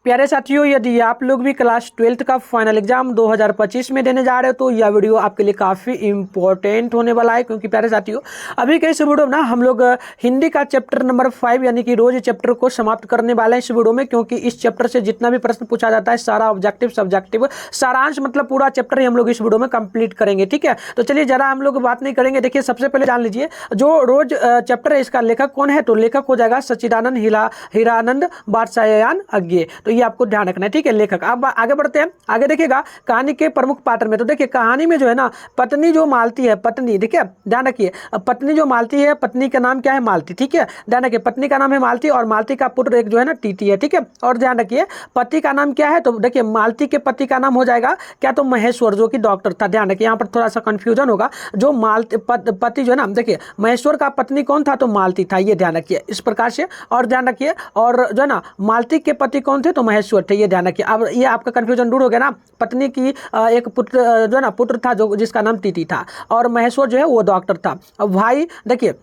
प्यारे साथियों, यदि आप लोग भी क्लास 12th का फाइनल एग्जाम 2025 में देने जा रहे हो तो यह वीडियो आपके लिए काफ़ी इंपॉर्टेंट होने वाला है। क्योंकि प्यारे साथियों, अभी के इस वीडियो में ना हम लोग हिंदी का चैप्टर नंबर 5 यानी कि रोज चैप्टर को समाप्त करने वाले हैं इस वीडियो में। क्योंकि इस चैप्टर से जितना भी प्रश्न पूछा जाता है सारा ऑब्जेक्टिव सब्जेक्टिव सारांश मतलब पूरा चैप्टर ही हम लोग इस वीडियो में कंप्लीट करेंगे। ठीक है, तो चलिए ज़रा हम लोग बात नहीं करेंगे। देखिए, सबसे पहले जान लीजिए जो रोज चैप्टर है इसका लेखक कौन है। तो लेखक हो जाएगा सच्चिदानंद हीरानंद बादशाहयान अज्ञे। तो ये आपको ध्यान रखना है। ठीक है, लेखक। अब आगे बढ़ते हैं। आगे देखिएगा कहानी के प्रमुख पात्र में। तो देखिए कहानी में जो है ना पत्नी जो मालती है, पत्नी, देखिए ध्यान रखिए, पत्नी जो मालती है, पत्नी का नाम क्या है, मालती। ठीक है, ध्यान रखिए, पत्नी का नाम है मालती और मालती का पुत्र एक जो है ना टीटी है। ठीक है, और ध्यान रखिए पति का नाम क्या है। तो देखिए मालती के पति का नाम हो जाएगा क्या, तो महेश्वर, जो कि डॉक्टर था। ध्यान रखिए, यहाँ पर थोड़ा सा कंफ्यूजन होगा। जो पति जो है ना, देखिए महेश्वर का पत्नी कौन था, तो मालती था। ये ध्यान रखिए इस प्रकार से। और ध्यान रखिए, और जो है ना मालती के पति कौन थे, तो महेश्वर थे। ये ध्यान रखिए। अब ये आपका कंफ्यूजन दूर हो गया ना। पत्नी की एक पुत्र जो है ना पुत्र था जो जिसका नाम टीटी था, और महेश्वर जो है वो डॉक्टर था। अब भाई, देखिए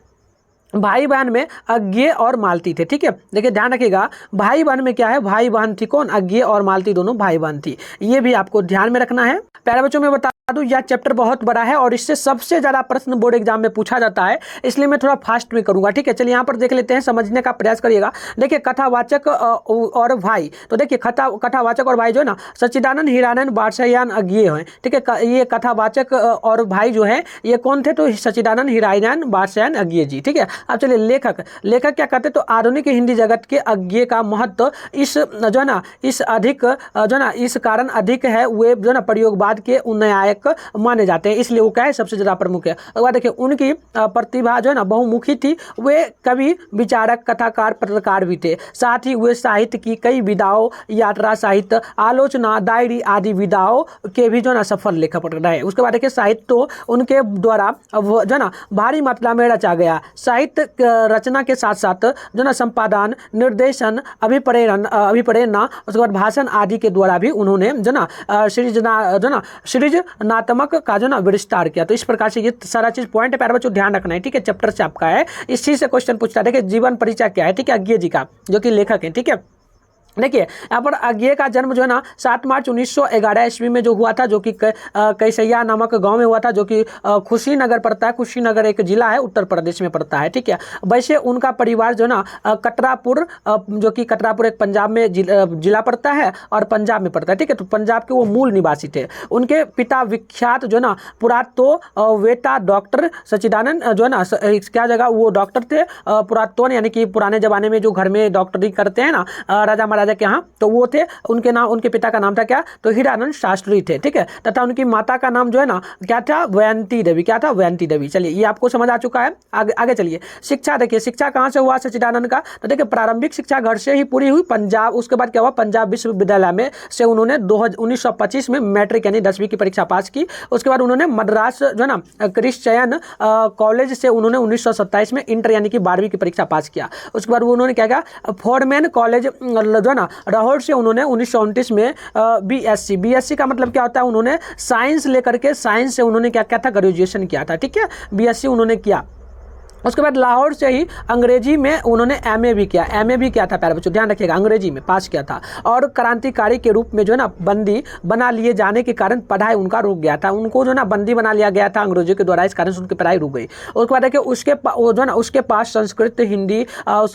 भाई बहन में अज्ञे और मालती थे। ठीक है, देखिए ध्यान रखिएगा, भाई बहन में क्या है, भाई बहन थी कौन, अज्ञे और मालती, दोनों भाई बहन थी। ये भी आपको ध्यान में रखना है। प्यारे बच्चों, में बता दूं यह चैप्टर बहुत बड़ा है और इससे सबसे ज्यादा प्रश्न बोर्ड एग्जाम में पूछा जाता है, इसलिए मैं थोड़ा फास्ट में करूंगा। ठीक है, चलिए यहाँ पर देख लेते हैं, समझने का प्रयास करिएगा। देखिए कथावाचक और भाई, तो देखिए कथावाचक और भाई जो है ना सच्चिदानंद हीरानंद बादशाहयान अज्ञे हैं। ठीक है, ये कथावाचक और भाई जो है ये कौन थे, तो सच्चिदानंद हीरानंद बादशाहयान अज्ञे जी। ठीक है, अब चलिए लेखक क्या कहते हैं, तो आधुनिक हिंदी जगत के अज्ञे का महत्व इस जो है ना इस अधिक जो है ना इस कारण अधिक है, वे जो है ना प्रयोगवाद के उन्नयक माने जाते हैं, इसलिए वो क्या है सबसे ज्यादा प्रमुख है। और देखिए उनकी प्रतिभा जो है ना बहुमुखी थी। वे कवि, विचारक, कथाकार, पत्रकार भी थे। साथ ही वे साहित्य की कई विधाओं, यात्रा साहित्य, आलोचना, डायरी आदि विधाओं के भी जो है ना सफल लेखक रहे। उसके बाद देखिए साहित्य तो उनके द्वारा जो है ना भारी मात्रा में रचा गया। साहित्य रचना के साथ साथ जो ना संपादन, निर्देशन, अभिप्रेरणा, उसके बाद भाषण आदि के द्वारा भी उन्होंने जो ना सृजनात्मक का जो ना विस्तार किया। तो इस प्रकार से ये सारा चीज पॉइंट है, प्यारे बच्चों ध्यान रखना है। ठीक है, चैप्टर से आपका है, इस चीज से क्वेश्चन पूछता है। देखिए जीवन परिचय क्या है, ठीक है, अज्ञे जी का, जो कि लेखक है। ठीक है, देखिए यहाँ पर अज्ञे का जन्म जो है ना 7 मार्च 1911 ईस्वी में जो हुआ था, जो कि कैसैया नामक गांव में हुआ था, जो कि कुशीनगर पड़ता है। कुशीनगर एक जिला है, उत्तर प्रदेश में पड़ता है। ठीक है, वैसे उनका परिवार जो है ना कटरापुर, जो कि कटरापुर एक पंजाब में जिला पड़ता है और पंजाब में पड़ता है। ठीक है, तो पंजाब के वो मूल निवासी थे। उनके पिता विख्यात जो है ना पुरातत्ववेत्ता डॉक्टर सच्चिदानंद जो है ना क्या जगह वो डॉक्टर थे, पुरातत्व यानी कि पुराने जमाने में जो घर में डॉक्टरी करते हैं ना राजा महाराजा के यहाँ, तो वो थे। उनके पिता का नाम था क्या, तो हीरानंद शास्त्री थे। ठीक है, तथा उनकी माता का नाम जो है ना क्या था, वयंती देवी। क्या था, वयंती देवी। चलिए ये आपको समझ आ चुका है। आगे चलिए, शिक्षा देखिए, शिक्षा कहाँ से हुआ सच्चिदानंद का, तो देखिए प्रारंभिक शिक्षा घर से ही पूरी हुई। पंजाब, उसके बाद क्या हुआ, पंजाब विश्वविद्यालय में से उन्होंने 1925 में मैट्रिक यानी 10वीं की परीक्षा पास की। उसके बाद उन्होंने मद्रास जो है ना क्रिश्चियन कॉलेज से उन्होंने 1927 में इंटर यानी कि 12वीं की परीक्षा पास किया। उसके बाद उन्होंने क्या किया, फोर्डमैन कॉलेज ना लाहौर से उन्होंने 1929 में बीएससी का मतलब क्या होता है, उन्होंने साइंस लेकर के साइंस से उन्होंने क्या था, ग्रेजुएशन किया था। ठीक है, बीएससी उन्होंने किया। उसके बाद लाहौर से ही अंग्रेजी में उन्होंने एमए भी किया था। प्यारे बच्चों ध्यान रखिएगा, अंग्रेजी में पास किया था। और क्रांतिकारी के रूप में जो है ना बंदी बना लिए जाने के कारण पढ़ाई उनका रुक गया था। उनको जो है ना बंदी बना लिया गया था अंग्रेजों के द्वारा, इस कारण से उनकी पढ़ाई रुक गई। उसके बाद देखिए उसके पास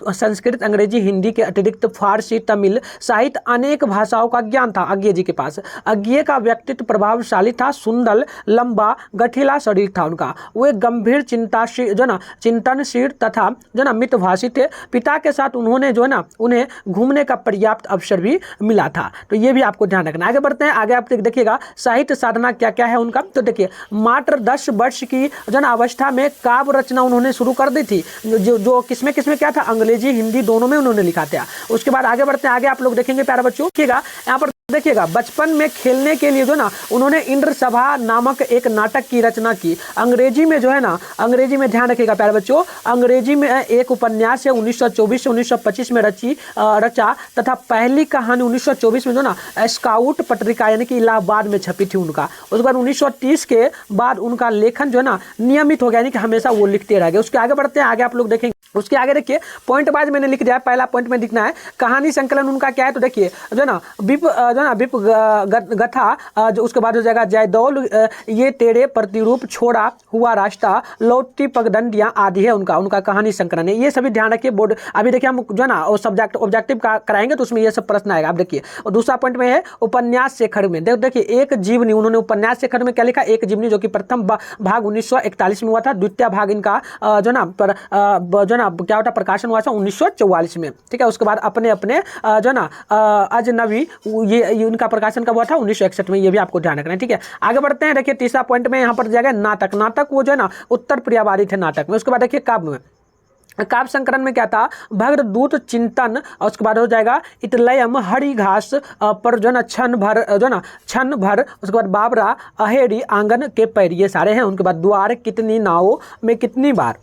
संस्कृत, अंग्रेजी, हिंदी के अतिरिक्त फारसी, तमिल साहित्य, अनेक भाषाओं का ज्ञान था अज्ञे जी के पास। अज्ञे का व्यक्तित्व प्रभावशाली था, सुंदर, लंबा, गठीला शरीर था उनका। वो एक गंभीर चिंतनशील तथा जो ना मितभाषी थे। पिता के साथ उन्होंने जो है ना उन्हें घूमने का पर्याप्त अवसर भी मिला था। तो ये भी आपको ध्यान रखना। आगे बढ़ते हैं, आगे आप देखिएगा साहित्य साधना क्या क्या है उनका। तो देखिए मात्र 10 वर्ष की जो ना अवस्था में काव्य रचना उन्होंने शुरू कर दी थी, जो किसमें क्या था, अंग्रेजी हिंदी दोनों में उन्होंने लिखा था। उसके बाद आगे बढ़ते हैं, आगे आप लोग देखेंगे प्यारे बच्चों, देखिएगा यहाँ पर देखिएगा बचपन में खेलने के लिए जो ना उन्होंने इंद्र सभा नामक एक नाटक की रचना की। अंग्रेजी में जो है ना, अंग्रेजी में ध्यान रखिएगा प्यारे बच्चों, बच्चों अंग्रेजी में एक उपन्यास है 1924 से 1925 में रचा तथा पहली कहानी 1924 में जो ना स्काउट पत्रिका यानी कि इलाहाबाद में छपी थी उनका। उसके बाद 1930 के बाद उनका लेखन जो है ना नियमित हो गया, यानी कि हमेशा वो लिखते रह गए। उसके आगे बढ़ते हैं, आगे आप लोग देखेंगे। उसके आगे देखिए पॉइंट वाइज मैंने लिख दिया, पहला पॉइंट में लिखना है कहानी संकलन उनका क्या है। तो देखिए जो ना विप गथा, जो उसके बाद हो जाएगा जयदौल, ये तेरे प्रतिरूप, छोड़ा हुआ रास्ता, लौटी पगडंडियां आदि है उनका कहानी संकलन है। ये सभी ध्यान रखिए। बोर्ड अभी देखिए हम जो ना सब्जेक्ट ऑब्जेक्टिव का कराएंगे तो उसमें ये सब प्रश्न आएगा। आप देखिए और दूसरा पॉइंट में है उपन्यास शेखर में। देखिए एक जीवनी, उन्होंने उपन्यास शेखर में क्या लिखा, एक जीवनी, जो कि प्रथम भाग 1941 में हुआ था, द्वितीय भाग इनका जो ना क्या होता प्रकाशन हुआ था 1944 में। ठीक है, उसके बाद अपने जो ना अजनबी, ये उनका प्रकाशन कब हुआ था 1961 में। ये भी आपको ध्यान रखना है। ठीक है, आगे बढ़ते हैं। देखिए तीसरा पॉइंट में यहाँ पर जाएगा नाटक वो जो है ना उत्तर प्रियवादी थे नाटक में। उसके बाद देखिए काव्य में, काव्य संकलन में क्या था, भगदूत चिंतन, और उसके बाद हो जाएगा इतलयम, हरी घास पर जो ना क्षण भर, उसके बाद बाबरा, अहेरी, आंगन के पैर, ये सारे हैं। उनके बाद द्वार, कितनी नावों में कितनी बार।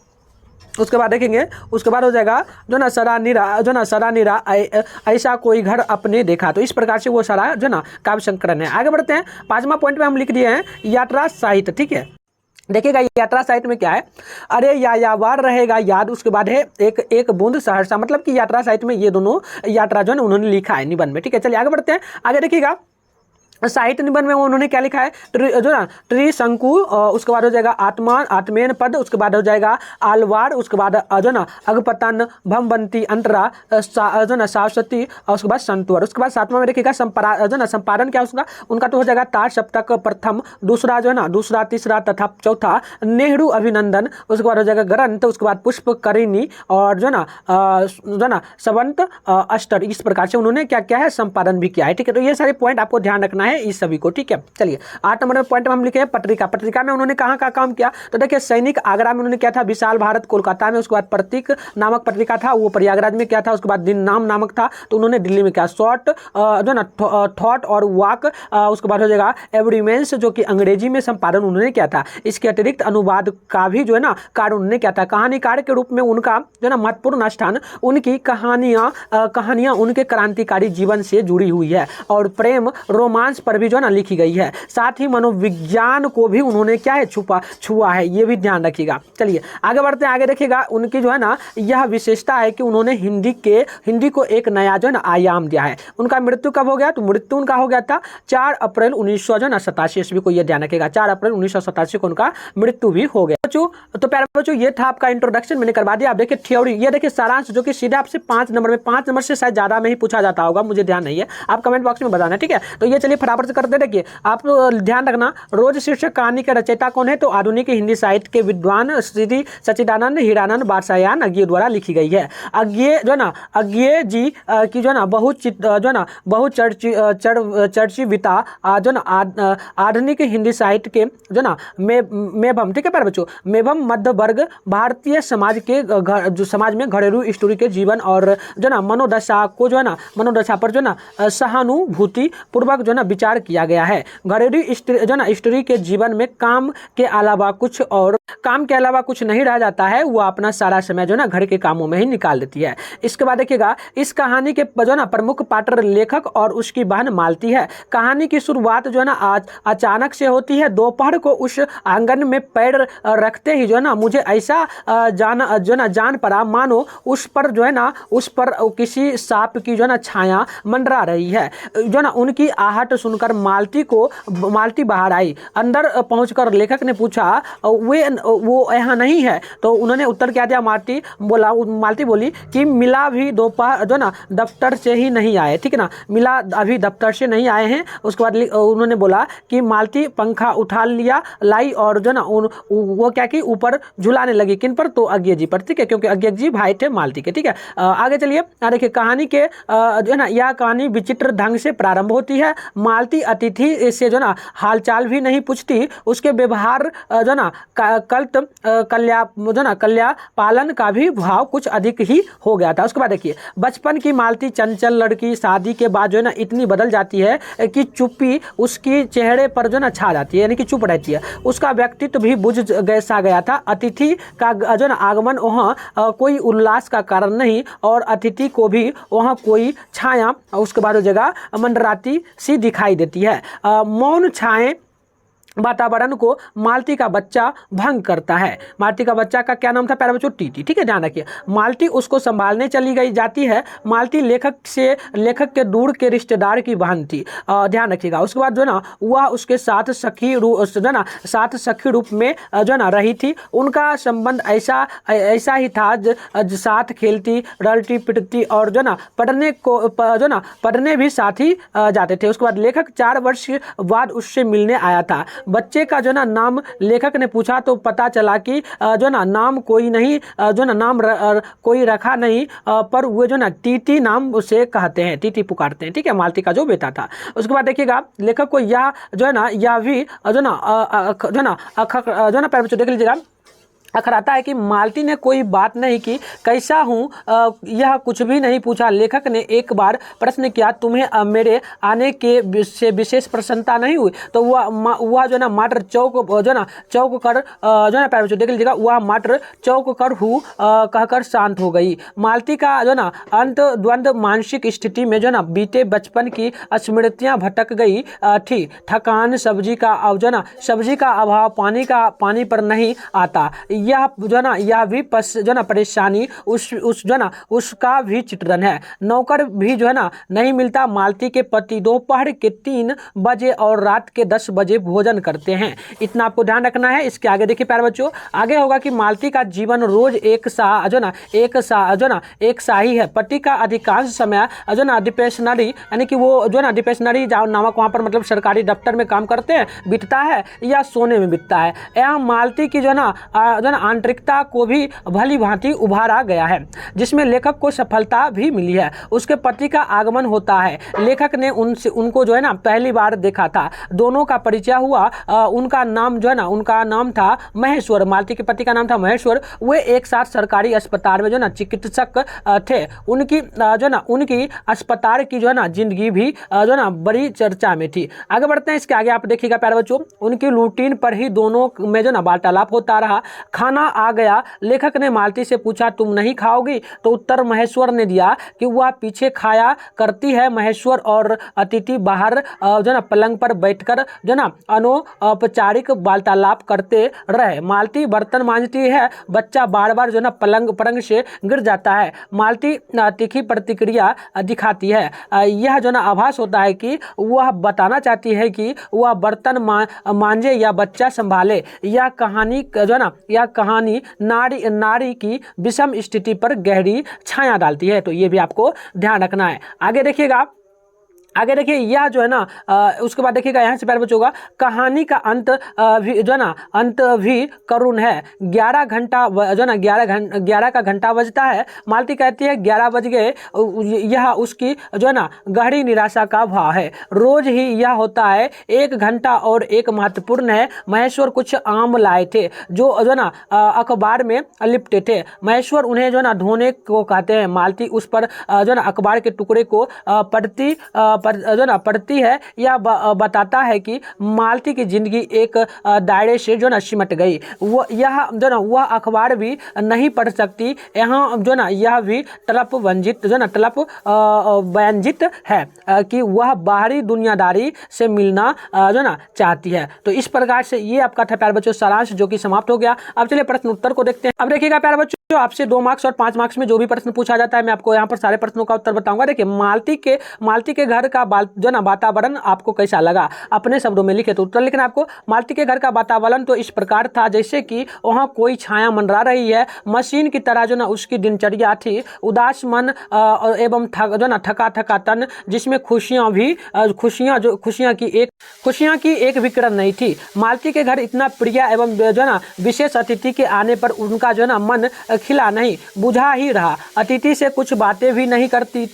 उसके बाद देखेंगे, उसके बाद हो जाएगा जो ना सरा निरा ऐसा कोई घर अपने देखा। तो इस प्रकार से वो सारा जो ना काव्य संकलन है। आगे बढ़ते हैं, पांचवा पॉइंट में हम लिख दिए हैं यात्रा साहित्य। ठीक है, देखिएगा यात्रा साहित्य में क्या है, अरे यायावार रहेगा याद। उसके बाद है एक बूंद सहरसा, मतलब कि यात्रा साहित्य में ये दोनों यात्रा जो है उन्होंने लिखा है निबंध में। ठीक है, चलिए आगे बढ़ते हैं। आगे देखिएगा साहित्य निबंध में उन्होंने क्या लिखा है, जो ना त्रिशंकु, उसके बाद हो जाएगा आत्मेन पद, उसके बाद हो जाएगा आलवार, उसके बाद जो ना अगपतन, भमबंती, अंतरा, जो ना सावसती, और उसके बाद संतवर। उसके बाद सातवां में देखिएगा संपादन क्या उसका, उनका तो हो जाएगा तार सप्तक प्रथम, दूसरा जो है ना दूसरा, तीसरा तथा चौथा नेहरू अभिनंदन। उसके बाद हो जाएगा ग्रंथ, उसके बाद पुष्पकरिणी, और जो ना सबंत अष्टर। इस प्रकार से उन्होंने क्या क्या है संपादन भी किया है। ठीक है, तो ये सारे पॉइंट आपको ध्यान रखना है इस सभी को। ठीक है, चलिए 8 नंबर में पॉइंट में हम लिखे हैं पत्रिका में उन्होंने कहाँ का काम किया। तो देखिए सैनिक आगरा में उन्होंने क्या था, विशाल भारत कोलकाता में, उसके बाद प्रतीक नामक पत्रिका था वो प्रयागराज में क्या था, उसके बाद दिन नामक था तो उन्होंने दिल्ली में क्या, शॉर्ट जो ना थॉट और वॉक, उसके बाद हो जाएगा एवरीमेंस, जो कि अंग्रेजी में संपादन उन्होंने किया था। इसके अतिरिक्त अनुवाद का भी जो है ना कार्य उन्होंने किया था। कहानीकार के रूप में उनका जो ना महत्वपूर्ण स्थान, उनकी कहानियां उनके क्रांतिकारी जीवन से जुड़ी हुई है और प्रेम रोमांस पर भी जो है ना लिखी गई है। साथ ही मनोविज्ञान को भी उन्होंने क्या है छुआ है, ये भी ध्यान रखिएगा। चलिए आगे बढ़ते हैं। आगे देखिएगा उनकी जो है ना यह विशेषता है कि उन्होंने हिंदी को एक नया जो है ना आयाम दिया है। उनका मृत्यु कब हो गया, तो मृत्यु उनका हो गया था 4 अप्रैल 1987 ईस्वी को, ये ध्यान रखिएगा 4 अप्रैल 1987 को उनका मृत्यु भी हो गया। तो प्यारे बच्चों ये था आपका इंट्रोडक्शन, मैंने करवा दिया। आप देखिए थ्योरी, ये देखिए सारांश, जो कि सीधे आपसे 5 नंबर से शायद ज्यादा में ही पूछा जाता होगा, मुझे ध्यान नहीं है, आप कमेंट बॉक्स में बताना। ठीक है, तो ये चलिए फटाफट से करते। देखिए आप ध्यान रखना, रोज शीर्षक कहानी के रचयिता कौन है, तो आधुनिक हिंदी साहित्य के विद्वान श्री सच्चिदानंद हीरानंद बादशाहयान अज्ञे द्वारा लिखी गई है। अज्ञे जी की जो ना बहुचर्चिता जो ना आधुनिक हिंदी साहित्य के जो ना मेभम, ठीक है प्यारे बच्चों, मेभम मध्य वर्ग भारतीय समाज में घरेलू स्टोरी के जीवन और जो ना मनोदशा पर जो ना सहानुभूति पूर्वक जो ना विचार किया गया है। घरेलू स्त्री के जीवन में काम के अलावा कुछ नहीं रह जाता है, वो अपना सारा समय जो ना घर के कामों में ही निकाल देती है। इसके बाद देखिएगा इस कहानी के जो ना प्रमुख पात्र लेखक और उसकी बहन मालती है। कहानी की शुरुआत जो है ना अचानक से होती है। दोपहर को उस आंगन में पैर रखते ही जो है ना मुझे ऐसा जान पड़ा मानो उस पर किसी सांप की जो ना छाया मंडरा रही है। जो ना उनकी आहट सुनकर मालती बाहर आई। अंदर पहुंचकर लेखक ने पूछा वो यहाँ नहीं है, तो उन्होंने उत्तर क्या दिया, मालती बोली कि मिला भी दोपहर जो ना दफ्तर से ही नहीं आए। ठीक है ना, मिला अभी दफ्तर से नहीं आए हैं। उसके बाद उन्होंने बोला कि मालती पंखा उठा लाई और जो ना वो क्या कि ऊपर झुलाने लगी, किन पर, तो अज्ञे जी पर। ठीक है, क्योंकि अज्ञे जी भाई थे मालती के। ठीक है, आगे चलिए देखिए कहानी के जो है ना यह कहानी विचित्र ढंग से प्रारंभ होती है। मालती अतिथि से जो ना हालचाल भी नहीं पूछती। उसके व्यवहार जो ना कल्या पालन का भी भाव कुछ अधिक ही हो गया था। उसके बाद देखिए बचपन की मालती चंचल लड़की शादी के बाद जो है ना इतनी बदल जाती है कि चुप्पी उसकी चेहरे पर जो ना छा जाती है, यानी कि चुप रहती है। उसका व्यक्तित्व भी बुझ बरसा गया था। अतिथि का जो ना आगमन वहाँ कोई उल्लास का कारण नहीं, और अतिथि को भी वहाँ कोई छाया उसके बाद जगह मंडराती सी दिखाई देती है। मौन छाए वातावरण को मालती का बच्चा भंग करता है। मालती का बच्चा का क्या नाम था प्यारे बच्चों? टीटी। ठीक है, ध्यान रखिए। मालती उसको संभालने चली गई जाती है। मालती लेखक के दूर के रिश्तेदार की बहन थी, ध्यान रखिएगा। उसके बाद जो ना वह उसके साथ सखी रूप में जो ना रही थी। उनका संबंध ऐसा ही था, साथ खेलती, रलती पिटती, और जो ना पढ़ने भी साथ ही जाते थे। उसके बाद लेखक 4 वर्ष बाद उससे मिलने आया था। बच्चे का जो ना नाम लेखक ने पूछा तो पता चला कि जो ना नाम कोई नहीं, जो ना नाम कोई रखा नहीं, पर वो जो ना टीटी नाम उसे कहते हैं, टीटी पुकारते हैं। ठीक है, मालती का जो बेटा था। उसके बाद देखिएगा लेखक को यह जो है ना यह भी जो ना पैर देख लीजिएगा, अखराता है कि मालती ने कोई बात नहीं की। कैसा हूँ यह कुछ भी नहीं पूछा। लेखक ने एक बार प्रश्न किया, तुम्हें मेरे आने के से विशेष प्रसन्नता नहीं हुई? तो वह जो ना मात्र चौक कर जो ना पैर देख लीजिएगा, वह मात्र चौक कर हूँ कहकर शांत हो गई। मालती का जो ना द्वंद्व मानसिक स्थिति में जो ना बीते बचपन की स्मृतियाँ भटक गई थी। थकान, सब्जी का अभाव, पानी पर नहीं आता, यह जो ना यह भी जो ना परेशानी उसका भी चित्रण है। नौकर भी जो है ना नहीं मिलता। मालती के पति दोपहर के 3 बजे और रात के 10 बजे भोजन करते हैं। इतना आपको ध्यान रखना है। इसके आगे देखिए प्यारे बच्चों, आगे होगा कि मालती का जीवन रोज एक सा ही है। पति का अधिकांश समय जो ना डिपेशनरी, यानी कि वो जो ना डिपेशनरी नामक वहाँ पर मतलब सरकारी दफ्तर में काम करते हैं, बीतता है, या सोने में बीतता है। यहाँ मालती की जो ना आंतरिकता को भी भली भांति उभारा गया है, जिसमें लेखक को सफलता भी मिली है। उसके पति का आगमन होता है। लेखक ने उनको जो है ना पहली बार देखा था। दोनों का परिचय हुआ। उनका नाम था महेश्वर। मालती के पति का नाम था महेश्वर। वे एक साथ सरकारी अस्पताल में जो ना चिकित्सक थे। उनकी अस्पताल की जो है ना जिंदगी भी जो ना बड़ी चर्चा में थी। आगे बढ़ते हैं। इसके आगे आप देखिएगा प्यारे बच्चों, उनकी रूटीन पर ही दोनों में जो ना वार्तालाप होता रहा। खाना आ गया। लेखक ने मालती से पूछा, तुम नहीं खाओगी? तो उत्तर महेश्वर ने दिया कि वह पीछे खाया करती है। महेश्वर और अतिथि बाहर जो ना पलंग पर बैठकर जो ना अनौपचारिक वार्तालाप करते रहे। मालती बर्तन मांजती है। बच्चा बार बार जो ना पलंग से गिर जाता है। मालती तीखी प्रतिक्रिया दिखाती है। यह जो ना आभास होता है कि वह बताना चाहती है कि वह बर्तन मांजे या बच्चा संभाले। यह कहानी नारी की विषम स्थिति पर गहरी छाया डालती है। तो ये भी आपको ध्यान रखना है। आगे देखिएगा, यह जो है ना उसके बाद देखिएगा यहाँ से प्यारे बच्चों का कहानी का अंत भी करुण है। 11 का घंटा बजता है। मालती कहती है 11 बज गए। यह उसकी जो है ना गहरी निराशा का भाव है। रोज ही यह होता है। 1 घंटा और एक महत्वपूर्ण है। महेश्वर कुछ आम लाए थे जो ना अखबार में लिपटे थे। महेश्वर उन्हें जो ना धोने को कहते हैं। मालती उस पर जो ना अखबार के टुकड़े को पढ़ती है। यह बताता है कि मालती की जिंदगी एक दायरे से जो ना सिमट गई। वह अखबार भी नहीं पढ़ सकती। यहाँ जो ना यह भी तलप व्यंजित है कि वह बाहरी दुनियादारी से मिलना जो ना चाहती है। तो इस प्रकार से ये आपका था प्यारे बच्चों सारांश, जो कि समाप्त हो गया। अब चलिए प्रश्न उत्तर को देखते हैं। अब देखिएगा प्यारे बच्चों, आपसे 2 मार्क्स और 5 मार्क्स में जो भी प्रश्न पूछा जाता है, मैं आपको यहाँ पर सारे प्रश्नों का उत्तर बताऊंगा। देखिए, मालती के घर का जो ना वातावरण आपको कैसा लगा, अपने शब्दों में लिखे। तो उत्तर लिखना आपको। मालती के घर का वातावरण तो इस प्रकार था जैसे कि वहाँ कोई छाया मंडरा रही है। मशीन की तरह जो ना उसकी दिनचर्या थी। उदास मन एवं थका तन, जिसमें खुशियाँ की एक विकरण नहीं थी। मालती के घर इतना प्रिय एवं जो ना विशेष अतिथि के आने पर उनका जो ना मन खिला नहीं, बुझा ही रहा। अतिथि से कुछ बातें भी नहीं करती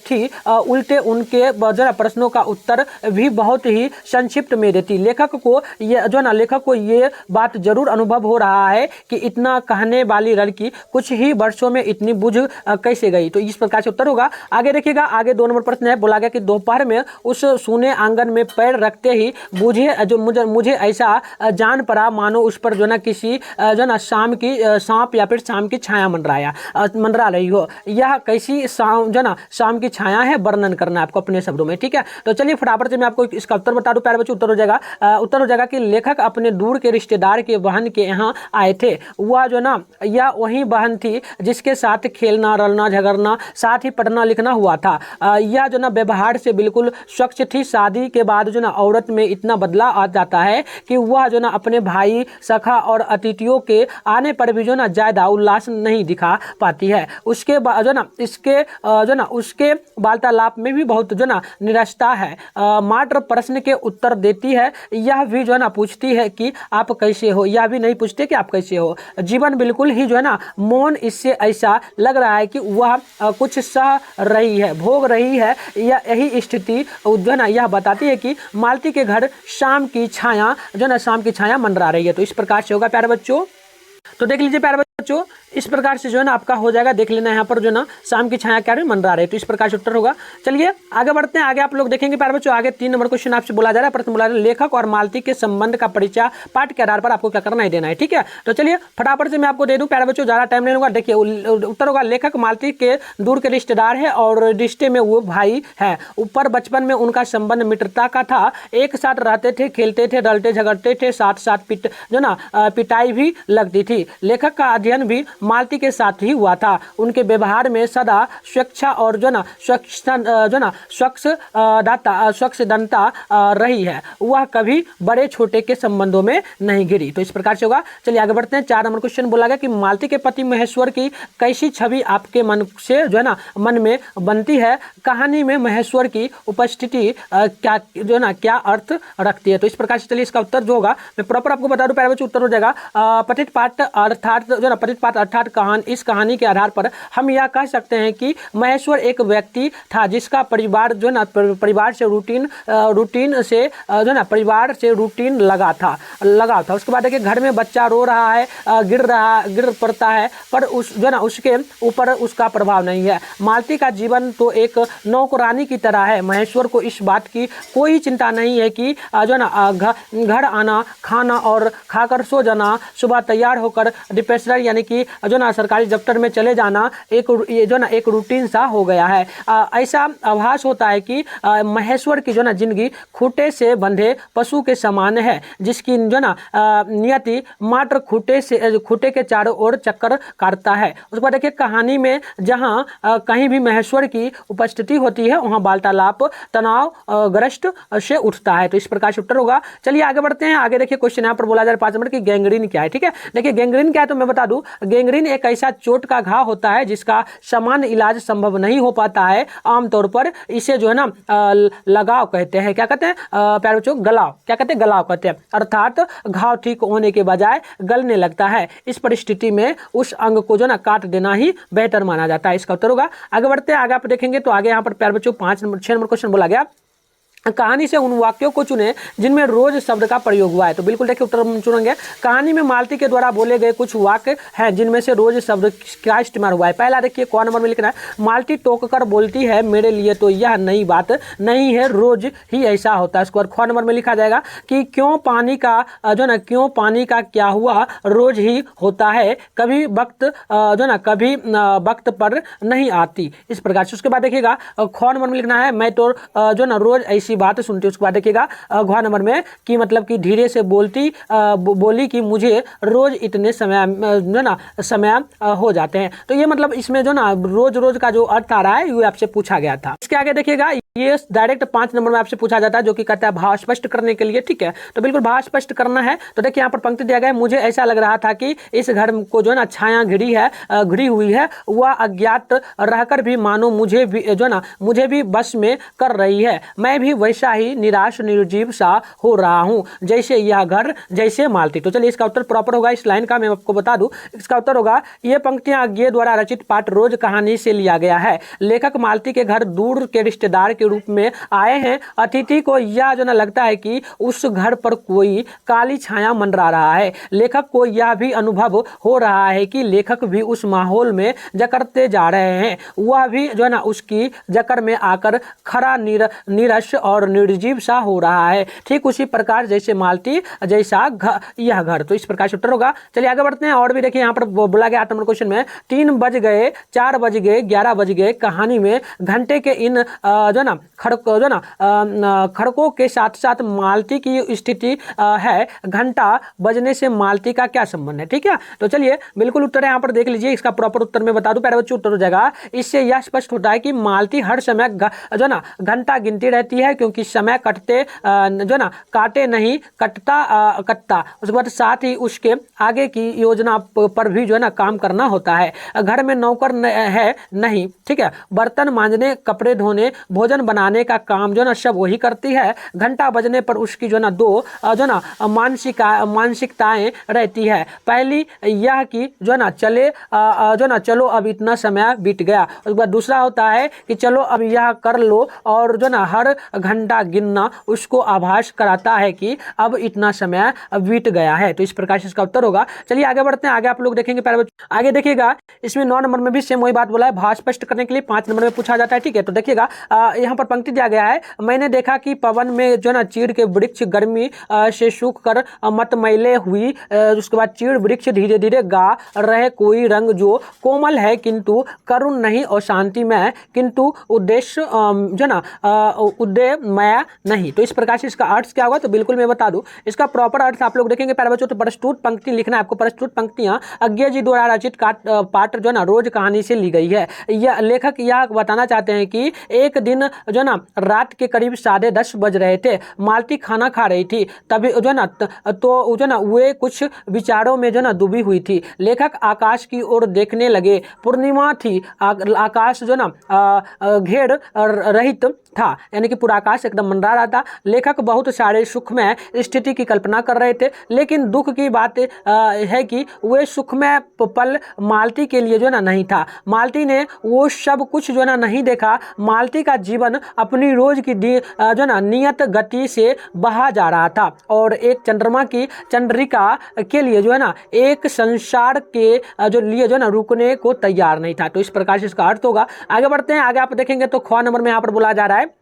थी, उल्टे उनके जरा प्रश्नों का उत्तर भी बहुत ही संक्षिप्त में देती। लेखक को ये जो ना लेखक को ये बात जरूर अनुभव हो रहा है कि इतना कहने वाली लड़की कुछ ही वर्षों में इतनी बुझ कैसे गई। तो इस प्रकार से उत्तर होगा। आगे देखिएगा, आगे 2 नंबर प्रश्न है। बोला गया कि दोपहर में उस सूने आंगन में पैर रखते ही मुझे ऐसा जान पड़ा मानो उस पर जो ना किसी जो ना सांप या फिर शाम की छाया मंडरा रही हो। यह कैसी शाम की छाया है, वर्णन करना है आपको अपने शब्दों में। ठीक है, तो चलिए फटाफट से मैं आपको इसका उत्तर बता दूं प्यारे बच्चों। उत्तर हो जाएगा कि लेखक अपने दूर के रिश्तेदार के बहन के यहाँ आए थे। वह जो ना यह वही बहन थी जिसके साथ खेलना, रलना, झगड़ना, साथ ही पढ़ना लिखना हुआ था। यह जो ना व्यवहार से बिल्कुल स्वच्छ थी। शादी के बाद जो ना औरत में इतना बदलाव आ जाता है कि वह जो ना अपने भाई, सखा और अतिथियों के आने पर भी जो ना ज्यादा उल्लास नहीं दिखा पाती है। उसके उसके वार्तालाप में भी बहुत जो ना निराशा है। मात्र प्रश्न के उत्तर देती है। यह भी जो है ना पूछती है कि आप कैसे हो, यह भी नहीं पूछते कि आप कैसे हो। जीवन बिल्कुल ही जो है ना मौन। इससे ऐसा लग रहा है कि वह कुछ सह रही है, भोग रही है। यही स्थिति जो है ना यह बताती है कि मालती के घर शाम की छाया मंडरा रही है। तो इस प्रकार से होगा प्यारे बच्चों। तो देख लीजिए प्यारे बच्चों, इस प्रकार से जो है ना आपका हो जाएगा। देख लेना यहाँ पर जो ना शाम की छाया क्या मंडरा रही है। तो इस प्रकार से उत्तर होगा। चलिए आगे बढ़ते हैं। आगे आप लोग देखेंगे प्यारे बच्चों, आगे 3 नंबर क्वेश्चन आपसे बोला जा रहा है। प्रश्न बोला जा रहा है लेखक और मालती के संबंध का परिचय पाठ के आधार पर आपको क्या करना है, देना है। ठीक है, तो चलिए फटाफट से मैं आपको दे दूं प्यारे बच्चों, ज्यादा टाइम नहीं लूंगा। देखिए उत्तर होगा लेखक मालती के दूर के रिश्तेदार है और रिश्ते में वो भाई है। ऊपर बचपन में उनका संबंध मित्रता का था। एक साथ रहते थे, खेलते थे, रलते झगड़ते थे, साथ पिटाई भी लगती थी। लेखक का अध्ययन भी मालती के साथ ही हुआ था। उनके व्यवहार में सदा स्वेच्छा और स्वच्छंदता रही है। वह कभी बड़े छोटे के संबंधों में नहीं गिरी। तो इस प्रकार से होगा। चलिए आगे बढ़ते हैं। 4 नंबर क्वेश्चन बोला गया कि मालती के पति महेश्वर की कैसी छवि आपके मन से जो है ना मन में बनती है। कहानी में महेश्वर की उपस्थिति क्या अर्थ रखती है। तो इस प्रकार से चलिए इसका उत्तर जो होगा मैं प्रॉपर आपको बता दूं प्यारे बच्चों। उत्तर हो जाएगा पठित पाठ अर्थात इस कहानी के आधार पर हम यह कह सकते हैं कि महेश्वर एक व्यक्ति था जिसका परिवार परिवार से रूटीन लगा था। उसके बाद देखिए घर में बच्चा रो रहा है, गिर पड़ता है, पर उसके ऊपर उसका प्रभाव नहीं है। मालती का जीवन तो एक नौकरानी की तरह है। महेश्वर को इस बात की कोई चिंता नहीं है कि घर आना, खाना और खाकर सो जाना, सुबह तैयार होकर डिस्पेंसरी यानी कि सरकारी दफ्तर में चले जाना एक रूटीन सा हो गया है। ऐसा आभास होता है कि महेश्वर की जिंदगी खूंटे से बंधे पशु के समान है, जिसकी नियति मात्र खूंटे के चारों ओर चक्कर काटता है। उसके बाद देखिए कहानी में जहाँ कहीं भी महेश्वर की उपस्थिति होती है वहाँ वार्तालाप तनावग्रस्त से उठता है। तो इस प्रकार से उत्तर होगा। चलिए आगे बढ़ते हैं। आगे देखिए क्वेश्चन यहाँ पर बोला जा रहा है 5 नंबर की गैंग्रीन क्या है। ठीक है, देखिए गैंग्रीन क्या है तो मैं बता दूं। गैंग्रीन एक ऐसा चोट का घाव होता है जिसका सामान्य इलाज संभव नहीं हो पाता है। आमतौर पर इसे लगाव कहते हैं। क्या कहते हैं प्यारे बच्चों? गलाव। क्या कहते हैं? गलाव कहते हैं। अर्थात घाव ठीक होने के बजाय गलने लगता है। इस परिस्थिति में उस अंग को काट देना ही बेहतर माना जाता है। इसका उत्तर होगा। आगे बढ़ते हैं। आगे आप देखेंगे तो आगे यहाँ पर प्यारे बच्चों 6 नंबर क्वेश्चन बोला गया कहानी से उन वाक्यों को चुने जिनमें रोज शब्द का प्रयोग हुआ है। तो बिल्कुल देखिए उत्तर चुनेंगे। कहानी में मालती के द्वारा बोले गए कुछ वाक्य हैं जिनमें से रोज शब्द का इस्तेमाल हुआ है। पहला देखिए क नंबर में लिखना है, मालती टोक कर बोलती है मेरे लिए तो यह नई बात नहीं है, रोज ही ऐसा होता है। उसके बाद ख नंबर में लिखा जाएगा कि क्यों पानी का क्या हुआ रोज ही होता है, कभी वक्त पर नहीं आती। इस प्रकार से। उसके बाद देखिएगा ख नंबर में लिखना है मैं तो रोज ऐसी बात सुनती। उसके बाद देखिएगा घ नंबर में कि मतलब कि धीरे से बोली कि मुझे रोज इतने समय हो जाते हैं। तो ये मतलब इसमें रोज का जो अर्थ आ रहा है ये आपसे पूछा गया था। इसके आगे देखिएगा ये डायरेक्ट 5 नंबर में आपसे पूछा जाता है जो कि कहता है भाव स्पष्ट करने के लिए। ठीक है, तो बिल्कुल भाव स्पष्ट करना है। तो देखिए यहाँ पर पंक्ति दिया गया है, मुझे ऐसा लग रहा था कि इस घर को छाया घिरी हुई है, वह अज्ञात रहकर भी मानो मुझे भी बस में कर रही है। मैं भी वैसा ही निराश निर्जीव सा हो रहा हूँ, जैसे यह घर जैसे मालती। तो चलिए इसका उत्तर प्रॉपर होगा इस लाइन का, मैं आपको बता दूं। इसका उत्तर होगा, ये पंक्तियां अज्ञे द्वारा रचित पाठ रोज कहानी से लिया गया है। लेखक मालती के घर दूर के रिश्तेदार के रूप में आए हैं। अतिथि को यह जो ना लगता है कि उस घर पर कोई काली छाया मंडरा रहा है। लेखक को यह भी अनुभव हो रहा है कि लेखक भी उस माहौल में जकड़ते जा रहे हैं। वह भी जो है ना उसकी जकड़ में आकर खरा निरस और निर्जीव सा हो रहा है, ठीक उसी प्रकार जैसे मालती जैसा यह घर। तो इस प्रकार से उत्तर होगा। चलिए आगे बढ़ते हैं। और भी देखिए यहाँ पर बोला गया 8 नंबर क्वेश्चन में, 3 बज गए, 4 बज गए, 11 बज गए, कहानी में घंटे के इन जो ना खड़कों के साथ साथ मालती की स्थिति है। घंटा बजने से मालती का क्या संबंध है, ठीक है। तो चलिए बिल्कुल उत्तर है यहाँ पर देख लीजिए। इसका प्रॉपर उत्तर मैं बता दूं, प्यारे बच्चों उत्तर हो जाएगा। इससे यह स्पष्ट होता है कि मालती हर समय जो ना घंटा गिनती रहती है, क्योंकि समय कटते जो ना काटे नहीं कटता। उसके बाद साथ ही उसके आगे की योजना पर भी जो है ना काम करना होता है। घर में नौकर है नहीं, ठीक है। बर्तन मांजने, कपड़े धोने, भोजन बनाने का काम जो ना सब वही करती है। घंटा बजने पर उसकी जो ना दो जो ना मानसिकताएं रहती है। पहली यह कि जो ना चलो अब इतना समय बीत गया। उसके बाद दूसरा होता है कि चलो अब यह कर लो, और जो ना हर घंटा गिनना उसको आभास कराता है कि अब इतना समय बीत गया है। तो इस प्रकार से इसका उत्तर होगा। चलिए आगे बढ़ते हैं। आगे आप लोग देखेंगे प्यारे बच्चों, आगे देखिएगा इसमें 9 नंबर में भी सेम वही बात बोला है। भाव स्पष्ट करने के लिए 5 नंबर में पूछा जाता है, ठीक है। तो देखिएगा यहाँ पर पंक्ति दिया गया है, मैंने देखा कि पवन में जो ना चीड़ के वृक्ष गर्मी से सूख कर मतमैले हुई। उसके बाद चीड़ वृक्ष धीरे धीरे गा रहे, कोई रंग जो कोमल है किंतु करुण नहीं, और शांति में किंतु उद्देश्य जो ना उद्देमय नहीं। तो इस प्रकार से इसका अर्थ क्या होगा, तो बिल्कुल मैं बता दूं। इसका प्रॉपर अर्थ आप लोग देखेंगे प्यारे बच्चों, तो प्रस्तुत पंक्ति लिखना है आपको। प्रस्तुत पंक्तियां अज्ञे जी द्वारा रचित पाठ जो ना रोज कहानी से ली गई है। यह लेखक यह बताना चाहते हैं कि एक दिन जो ना रात के करीब 10:30 बज रहे थे। मालती खाना खा रही थी, तभी जो ना तो जो ना वे कुछ विचारों में जो ना डूबी हुई थी। लेखक आकाश की ओर देखने लगे। पूर्णिमा थी, आकाश जो ना घेर रहित था, यानी कि पूरा आकाश एकदम मंडरा रहा था। लेखक बहुत सारे सुखमय स्थिति की कल्पना कर रहे थे, लेकिन दुख की बात है कि वे सुखमय पल मालती के लिए जो ना नहीं था। मालती ने वो सब कुछ जो ना नहीं देखा। मालती का जीवन अपनी रोज की जो ना नियत गति से बहा जा रहा था, और एक चंद्रमा की चंद्रिका के लिए जो है ना एक संसार के जो लिए जो ना रुकने को तैयार नहीं था। तो इस प्रकार से इसका अर्थ होगा। आगे बढ़ते हैं। आगे आप देखेंगे तो ख नंबर में यहाँ पर बोला जा रहा है,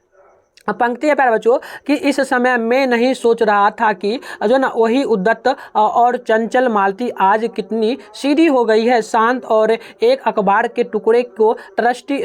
पंक्ति है प्यारे बच्चों कि इस समय मैं नहीं सोच रहा था कि जो ना वही उद्दत और चंचल मालती आज कितनी सीधी हो गई है, शांत और एक अखबार के टुकड़े को तरसती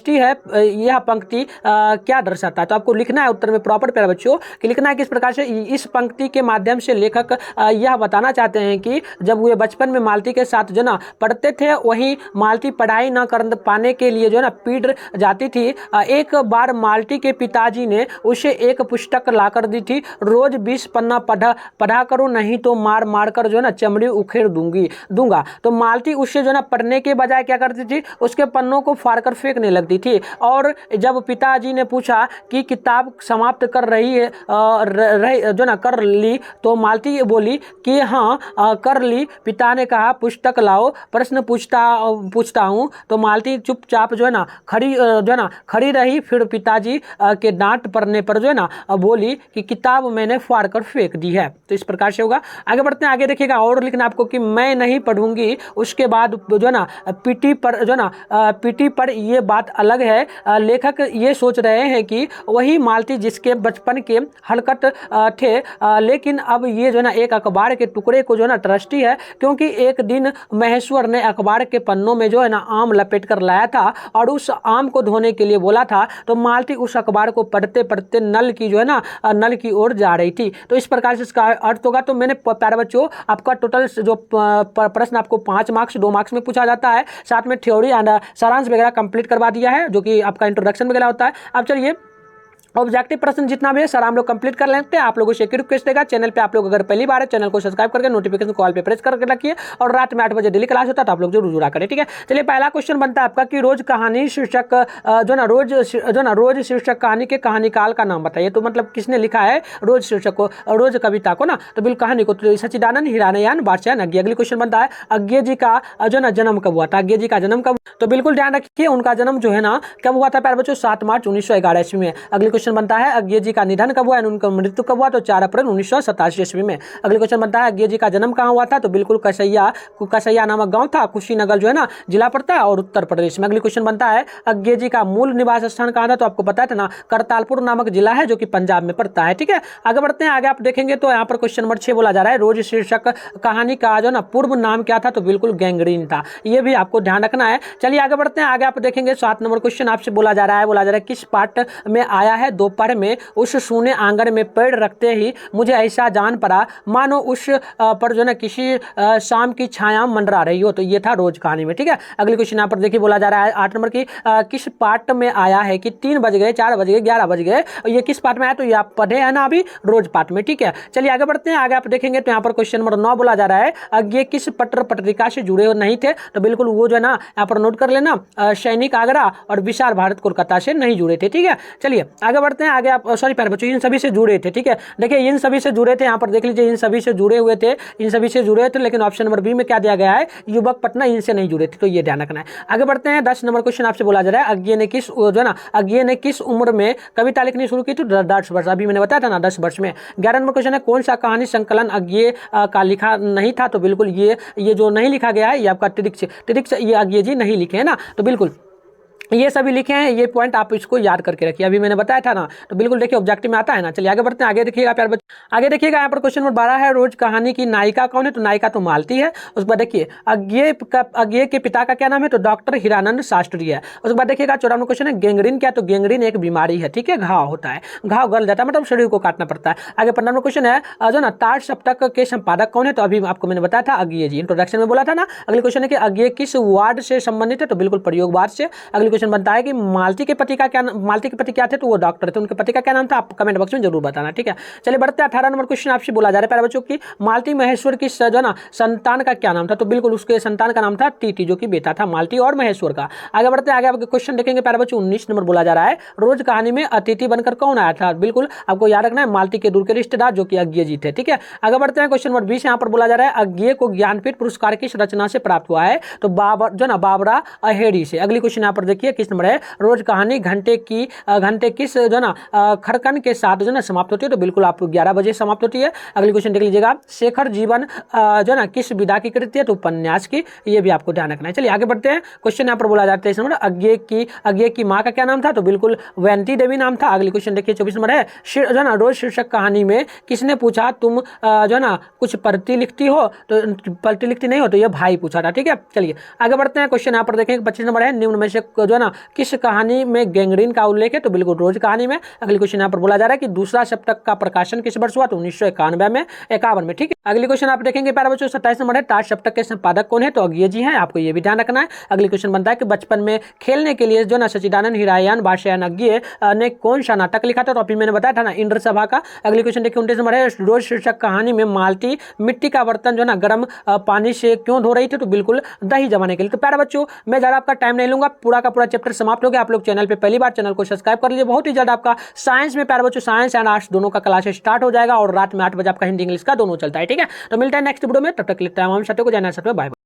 है। यह पंक्ति क्या दर्शाता है, तो आपको लिखना है उत्तर में प्रॉपर प्यारे बच्चों कि लिखना है किस प्रकार से। इस पंक्ति के माध्यम से लेखक यह बताना चाहते हैं कि जब वे बचपन में मालती के साथ जो ना पढ़ते थे, वही मालती पढ़ाई न कर पाने के लिए जो ना पीट जाती थी। एक बार मालती के पिताजी ने उसे एक पुस्तक लाकर दी थी, रोज 20 पन्ना पढ़ा करो, नहीं तो मार मार कर जो ना चमड़ी उखेड़ दूंगा। तो मालती उससे जो ना पढ़ने के बजाय क्या करती थी, उसके पन्नों को फाड़ कर फेंकने लगती थी। और जब पिताजी ने पूछा कि किताब समाप्त कर रही है जो ना कर ली, तो मालती बोली कि हाँ कर ली। पिता ने कहा पुस्तक लाओ, प्रश्न पूछता हूँ। तो मालती चुपचाप जो है ना खड़ी रही। फिर पिताजी के डांट पड़ने पर जो है ना बोली कि किताब मैंने फाड़ कर फेंक दी है। तो इस प्रकार से होगा। आगे बढ़ते हैं। आगे देखिएगा और लिखना आपको कि मैं नहीं पढ़ूंगी। उसके बाद जो है ना पीटी पर ये बात अलग है। लेखक ये सोच रहे हैं कि वही मालती जिसके बचपन के हरकत थे, लेकिन अब ये जो है ना एक अखबार के टुकड़े को जो है ना तरसती है, क्योंकि एक दिन महेश्वर ने अखबार के पन्नों में जो है ना आम लपेट कर लाया था और उस आम को धोने के लिए बोला था। तो मालती उस अखबार को पढ़ते पढ़ते नल की ओर जा रही थी। तो इस प्रकार से इसका अर्थ होगा। तो मैंने प्यारे बच्चों आपका टोटल जो प्रश्न आपको 5 मार्क्स 2 मार्क्स में पूछा जाता है, साथ में थ्योरी एंड सारांश वगैरह कंप्लीट करवा दिया है, जो कि आपका इंट्रोडक्शन वगैरह होता है। अब चलिए ऑब्जेक्टिव प्रश्न जितना भी है सर हम लोग कंप्लीट कर लेते हैं। आप लोगों से एक रिक्वेस्ट देगा, चैनल पे आप लोग अगर पहली बार है चैनल को सब्सक्राइब करके नोटिफिकेशन कॉल पे प्रेस करके रखिए और रात में 8 बजे डेली क्लास होता है तो आप लोग जरूर जुड़ा करें, ठीक है। चलिए पहला क्वेश्चन बनता है आपका कि रोज कहानी शीर्षक रोज शीर्षक कहानी के कहानीकाल का नाम बताइए। तो मतलब किसने लिखा है रोज शीर्षक को, रोज कविता को ना, तो बिल्कुल कहानी को तो सच्चिदानंद हिरानयान बादशाह अज्ञे। अगली क्वेश्चन बनता है अज्ञे जी का जन्म कब हुआ था। अज्ञे जी का जन्म कब, तो बिल्कुल ध्यान रखिए उनका जन्म जो है ना कब हुआ था प्यारे बच्चों, 7 मार्च 1911 ईस्वी में। अगली क्वेश्चन बनता है अज्ञे जी का निधन कब हुआ, उनका मृत्यु कब हुआ, तो 4 अप्रैल 1987 ईस्वी में। अगले क्वेश्चन बनता है अज्ञे जी का जन्म कहाँ हुआ था, तो बिल्कुल कसैया नामक गांव था, कुशीनगर जो है ना जिला पड़ता है और उत्तर प्रदेश में। अगली क्वेश्चन बनता है अज्ञे जी का मूल निवास स्थान कहाँ था, तो आपको पता है ना करतारपुर नामक जिला है जो कि पंजाब में पड़ता है, ठीक है। आगे बढ़ते हैं, आगे आप देखेंगे तो यहाँ पर क्वेश्चन नंबर 6 बोला जा रहा है रोज शीर्षक कहानी का जो ना पूर्व नाम क्या था, तो बिल्कुल गैंग्रीन था, ये भी आपको ध्यान रखना है। चलिए आगे बढ़ते हैं, आगे आप देखेंगे 7 नंबर क्वेश्चन आपसे बोला जा रहा है किस पाठ में आया है दोपहर में उस सूने आंगन में पैर रखते ही मुझे ऐसा जान पड़ा मानो उस पर जो है किसी शाम की छाया मंडरा रही हो, तो ये था रोज कहानी में, ठीक है। अगली क्वेश्चन यहाँ पर देखिए बोला जा रहा है 8 नंबर की किस पाठ में आया है कि 3 बज गए 4 बज गए 11 बज गए, ये किस पाठ में आया, तो ये आप पढ़े हैं ना अभी रोज पाठ में, ठीक है। चलिए आगे बढ़ते हैं, आगे आप देखेंगे तो यहाँ पर क्वेश्चन नंबर 9 बोला जा रहा है ये किस पत्र पत्रिका से जुड़े नहीं थे, तो बिल्कुल वो जो है ना यहाँ पर नोट कर लेना सैनिक आगरा और विशाल भारत कोलकाता से नहीं जुड़े थे, ठीक है। चलिए आगे बढ़ते हैं, आगे आप सॉरी प्यारे बच्चों इन सभी से जुड़े थे, ठीक है। देखिए इन सभी से जुड़े थे, यहाँ पर देख लीजिए इन सभी से जुड़े हुए थे, इन सभी से जुड़े थे, लेकिन ऑप्शन नंबर बी में क्या दिया गया है युवक पटना इनसे नहीं जुड़े थे, तो ये ध्यान रखना है। आगे बढ़ते हैं 10 नंबर क्वेश्चन आपसे बोला जा रहा है अज्ञे ने किस जो है ना अज्ञे ने किस उम्र में कविता लिखनी शुरू की, तो 10 वर्ष, अभी मैंने बताया था ना 10 वर्ष में। 11 नंबर क्वेश्चन है कौन सा कहानी संकलन अज्ञे का लिखा नहीं था, तो बिल्कुल ये जो नहीं लिखा गया है ये आपका ट्रिक्स ये अज्ञे जी नहीं लिखे है ना, तो बिल्कुल ये सभी लिखे हैं, ये पॉइंट आप इसको याद करके रखिए, अभी मैंने बताया था ना, तो बिल्कुल देखिए ऑब्जेक्टिव में आता है ना। चलिए आगे बढ़ते हैं, आगे देखिएगा प्यारे बच्चे, आगे देखिएगा यहाँ पर क्वेश्चन नंबर 12 है रोज कहानी की नायिका कौन है, तो नायिका तो मालती है। उसके बाद देखिए अज्ञे के पिता का क्या नाम है, तो डॉक्टर हिरानंद शास्त्री है। उसके बाद देखिएगा 14 नंबर क्वेश्चन है गैंग्रीन क्या, तो गैंग्रीन एक बीमारी है, ठीक है, घाव होता है, घाव गल जाता है मतलब शरीर को काटना पड़ता है। आगे 15 नंबर क्वेश्चन है जो ना तार सप्तक के संपादक कौन है, तो अभी आपको मैंने बताया था अज्ञे जी, इंट्रोडक्शन में बोला था ना। अगले क्वेश्चन है कि अज्ञे किस वार्ड से संबंधित है, तो बिल्कुल प्रयोगवाद से। अगले क्वेश्चन बनता है कि मालती के पति क्या थे, तो वो डॉक्टर थे, उनके पति का क्या नाम था, आप कमेंट बॉक्स में जरूर बताना, ठीक है। चलिए बढ़ते हैं 18 नंबर क्वेश्चन आपसे बोला जा रहा है प्यारे बच्चों की मालती महेश्वर की जो ना संतान का क्या नाम था, तो बिल्कुल उसके संतान का नाम था टीटी जो कि बेटा था मालती और महेश्वर का। आगे बढ़ते हैं, आगे आपके क्वेश्चन देखेंगे प्यारे बच्चों 19 नंबर बोला जा रहा है रोज कहानी में अतिथि बनकर कौन आया था, बिल्कुल आपको याद रखना है मालती के दूर के रिश्तेदार जो कि अज्ञे जी थे, ठीक है। आगे बढ़ते हैं क्वेश्चन नंबर 20 यहाँ पर बोला जा रहा है अज्ञे को ज्ञानपीठ पुरस्कार किस रचना से प्राप्त हुआ है, तो बाबरा अहेरी से। अगली क्वेश्चन यहाँ पर देखिए किस नंबर है रोज कहानी घंटे किस जो ना खड़कन के साथ जो ना समाप्त होती है, तो बिल्कुल आपको 11 बजे समाप्त होती है। अगली क्वेश्चन देख लीजिएगा शेखर जीवन जो ना किस विधा की कृति है, तो उपन्यास की, ये भी आपको ध्यान रखना है। चलिए आगे बढ़ते हैं, क्वेश्चन यहाँ पर बोला जाता है इस नंबर अज्ञे की माँ का क्या नाम था, तो बिल्कुल वैंती देवी नाम था। अगली क्वेश्चन देखिए 24 नंबर है जो ना रोज शीर्षक कहानी में किसने पूछा तुम जो ना कुछ पढ़ती लिखती हो, तो पढ़ती लिखती नहीं हो, तो ये भाई पूछा था, ठीक है। चलिए आगे बढ़ते हैं, क्वेश्चन यहाँ पर देखेंगे 25 नंबर है निम्न में से जो ना किस कहानी में गैंग्रीन का उल्लेख है, तो बिल्कुल रोज कहानी में। अगली क्वेश्चन यहाँ पर बोला जा रहा है कि दूसरा सप्तक का प्रकाशन किस वर्ष हुआ, तो 1951 में, ठीक है। अगली क्वेश्चन आप देखेंगे प्यारे बच्चों 27 नंबर है तार सप्तक के संपादक कौन है, तो अज्ञे जी हैं, आपको ये भी ध्यान रखना है। अगली क्वेश्चन बनता है कि बचपन में खेलने के लिए जो ना सच्चिदानंद हिरानयान बादशाह अज्ञे ने कौन सा नाटक लिखा था, तो अभी मैंने बताया था ना इंद्र सभा का। अगली क्वेश्चन देखिए 29 नंबर है रोज शीर्षक कहानी में मालती मिट्टी का बर्तन जो ना गर्म पानी से क्यों धो रही थी, तो बिल्कुल दही जमाने के लिए। तो प्यारे बच्चों मैं ज़्यादा आपका टाइम नहीं लूंगा, पूरा का पूरा चैप्टर समाप्त हो गया। आप लोग चैनल पे पहली बार चैनल को सब्सक्राइब कर लीजिए। बहुत ही ज़्यादा आपका साइंस में प्यारे बच्चों साइंस एंड आर्ट्स दोनों का क्लास स्टार्ट हो जाएगा और रात में 8 बजे आपका हिंदी इंग्लिश का दोनों चलता है, ठीक है। तो मिलता है नेक्स्ट वीडियो में, तब तक लिखता है हम सत्य को जाना सकते, बाय।